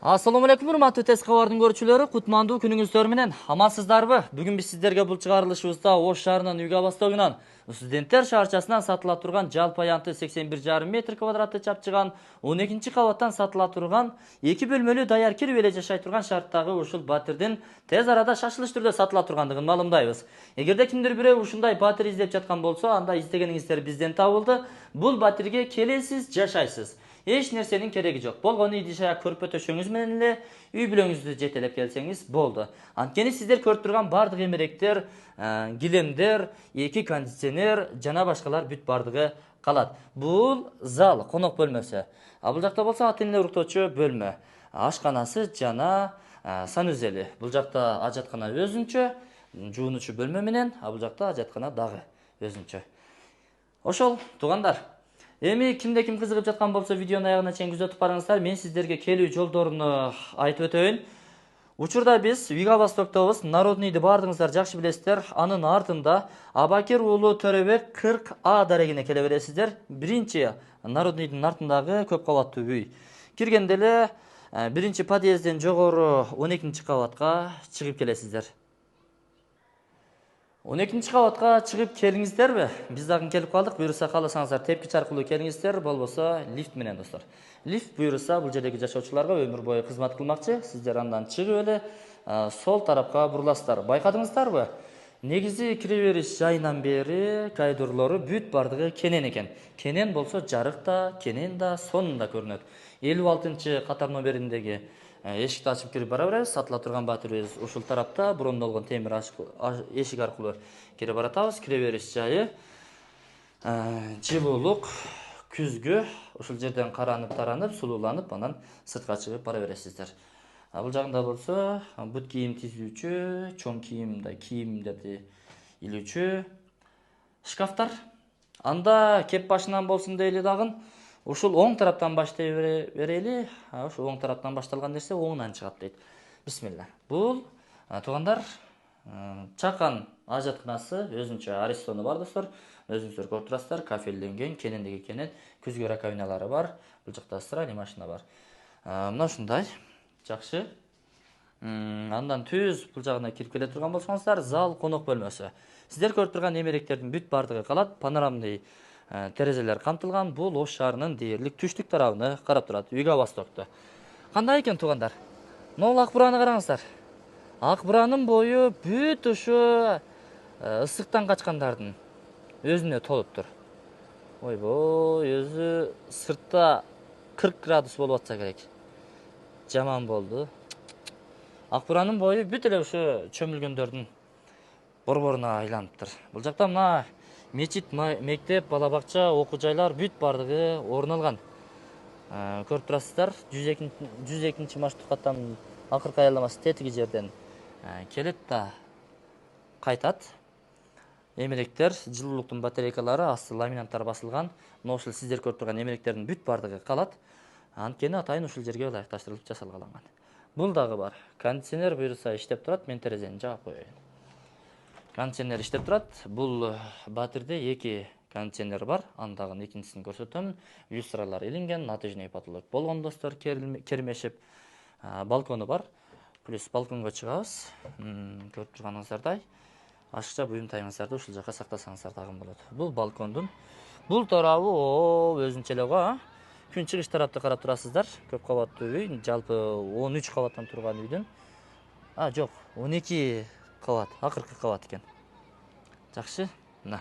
Assalamu алейкум, урматтуу тез кабардын көрүүчүлөрү, кутмандуу күнүңүздөр менен амансыздарбы? Бүгүн биз сиздерге бул чыгарылышыбызда Ош шаарынын Юго-Востогунан студенттер шаарчасынан сатыла турган жалпы аянты 81,5 метр квадратты чапчыган 12 кабаттан сатыла турган 2 бөлмөлүү даяр кирип эле жашай турган шарттагы ушул батирдин тез арада шашылыш түрдө сатыла тургандыгын маалымдайбыз. Эгерде кимдир бирөө ушундай батир издеп жаткан болсо, анда издегениңиздер бизден табылды. Бул батирге келесиз, жашайсыз. Эч нерсенин кереги жок. Болгону идишая көрпө төшөңүз менен эле үй бүлөңүздү жетелеп келсеңиз болду. Анткени сиздер көрүп турган бардык эмеректер, килемдер, 2 кондиционер жана башкалар бүт бардыгы калат. Бул зал, конок бөлмөсү. Бул жакта болсо ата-энелер уктоочу бөлмө, ашканасы жана санузели. Бул жакта ажаткана өзүнчө, жуунучу бөлмө менен, бул жакта ажаткана дагы өзүнчө. Ошол, туугандар. Эми кимде ким кызыгып жаткан болсо видеонун аягына чейин күзөтүп барыңыздар. Мен сиздерге келүү жолдорун айтып өтөйүн. Учурда биз Юго-Востоктобуз, Народныйды бардыгыңыздар жакшы билесиздер. Анын артында Абакир уулу Төрөбек 40А дарегине келе бересиздер. Биринчи Народныйдын артындагы көп кабаттуу үй. Киргенде эле биринчи подъезден жогору 12 кабатка чыгып келесиздер. 12 кабатка чыгып келиңиздерби? Биз дагы келип калдык. Буюрса кааласаңыздар тепкич аркылуу келиңиздер, болбосо лифт менен достор. Лифт буюрса бул жердеги жашоочуларга өмүр бою кызмат кылмакчы. Сиздер андан чыгып эле сол тарапка буруласыздар. Байкадыңыздарбы? Негизи кире бериш жайынан бери коридорлору бүт бардыгы кенен экен. Кенен болсо жарык да, кенен да, сонунда көрүнөт. 56-катар номериндеги эшикти ачып кирип бара беребиз. Сатыла турган батирибиз ушул тарапта брондолгон темир эшик аркылуу кирип баратабыз. Кире бериш жайы жылуулук, күзгү ушул жерден каранып, таранып, сулууланып, анан сыртка чыгып бара бересиздер. Бул жагында болсо бут кийим тизүүчү, чоң кийимдерди илүүчү шкафтар. Анда кеп башынан болсун дейли дагы. Ушул оң тараптан баштай берели. Ушул оң тараптан башталган нерсе оңунан чыгат дейт. Бисмилла. Бул туугандар чакан ажатканасы өзүнчө арестону бар достор. Өзүңүздөр көрүп турасыздар, кафелденген, кенендеги кенен, күзгү раковиналары бар. Бул жакта стиральный машина бар. Мына ушундай жакшы. Андан түз бул жагына кирип келе турган болсоңуздар, зал, конок бөлмөсү. Сиздер көрүп турган эмеректердин бүт бардыгы калат. Панорамный терезелер камтылган. Бул Ош шаарынын дээрлик түштүк тарабын карап турат, Юго-Востокто. Кандай экен туугандар? Могул ак бураны караңыздар. Ак буранын бою бүт ушу ысыктан качкандардын өзүнө толуптур. Ойбой, өзү сыртта 40 градус болуп атса керек. Жаман болду. Ак буранын бою бүт эле ушу чөмүлгөндөрдүн борборуна айланыптыр. Бул жакта мына мечит, мектеп, бала бакча, окуу жайлар бүт бардыгы орун алган. Көрүп турасыздар, 102 маршруттук каттам акыркы аяламасы тетиги жерден келет да кайтат. Эмеректер, жылуулуктун батарейкалары, асты ламинаттар басылган. Мына ушул сиздер көрүп турган эмеректердин бүт бардыгы калат. Анткени атайын ушул жерге ылайыкташтырылып жасалган. Бул дагы бар. Кондиционер буюрса иштеп турат, мен терезени жаап коеюн. Кондиционер иштеп турат. Бул батирде 2 кондиционер бар. Андагы экинчисин көрсөтөм. Люстралар илинген, натыжный потолок болгон достор, кермешип. Балкону бар. Плюс балконго чыгабыз. Көрүп турганыңыздардай. Ашыкча буюм-тайыңыздарды ушул жака сактасаңыздар дагы болот. Бул балкондун бул тарабы өзүнчө эле го. Күн чыгыш тарапты карап турасыздар. Көп кабаттуу үй, жалпы 13 кабаттан турган үйдүн. Жок, 12 кабат, акыркы кабат экен. Жакшы. Мына.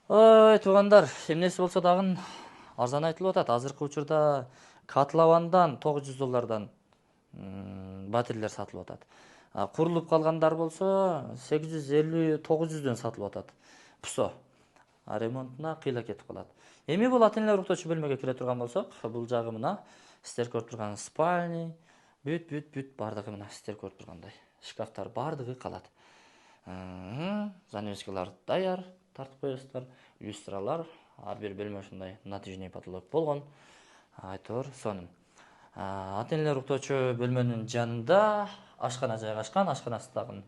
Ой, туугандар, эмнеси болсо дагы арзан айтылып атат. Азыркы учурда котловандан $900 батирлер сатылып атат. Курулуп калгандар болсо 850-900дөн сатылып атат. Пусо. Ремонтуна кыйла кетип калат. Эми бул ата-энелер уктоочу бөлмөгө кире турган болсок, бул жагы мына сиздер көрүп турган спальня, бүт бардыгы мына сиздер көрүп тургандай. Шкафтар бардыгы калат. Занавескалар даяр, тартып коесуздар. Люстралар, ар бир бөлмө ушундай натыжный потолок болгон. Айтор сонун. Ата-энелер уктоочу бөлмөнүн жанында ашкана жайгашкан. Ашканасы дагы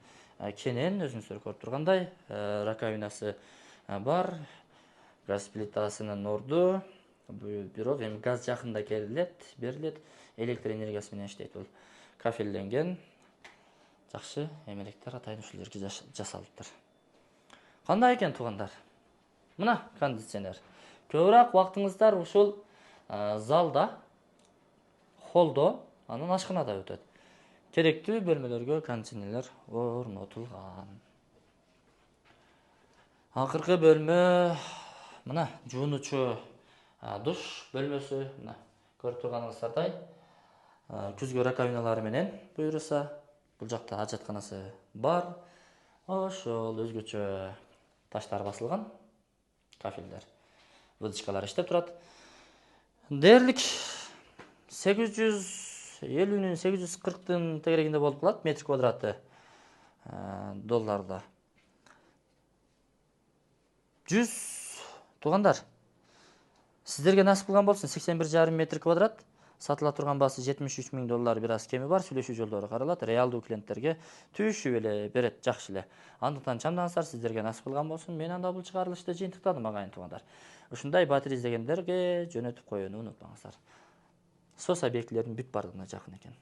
кенен, өзүңүздөр көрүп тургандай, раковинасы бар. Газ плитасынын орду, бирок эми газ жакында келет, берилет, электр энергиясы менен иштейт. Бул кафелленген жакшы эмелектер атайын ушул жерге жасалыптыр. Кандай экен туугандар? Мына кондиционер. Көбүрөөк убактыңыздар ушул залда, холдо, анан ашканада өтөт. Керектүү бөлмөлөргө кондиционерлер орнотулган. Акыркы бөлмө мына жуунучу душ бөлмөсү, мына көрүп турганыңыздардай күзгү раковиналары менен буюрса, бул жакта ажатканасы бар. Ошол өзгөчө таштар басылган кафелдер. Выдышкалар иштеп турат. Дээрлик 850-нин 840-тын тегерегинде болуп калат метр квадраты долларда. 100 туугандар. Сиздерге насип кылган болсун 81,5 метр квадрат. Сатыла турган баасы 73 000 доллар, бир аз кеми бар, сүйлөшүү жолдору каралат. Реалдуу клиенттерге түшүп эле берет, жакшы эле. Андыктан чамдаңыздар, сиздерге насип кылган болсун. Мен анда бул чыгарылышты жыйынтыктадым агайын туугандар. Ушундай батир издегендерге жөнөтүп коюуну унутпаңыздар. Сос объектилердин бүт бардыгына жакын экен.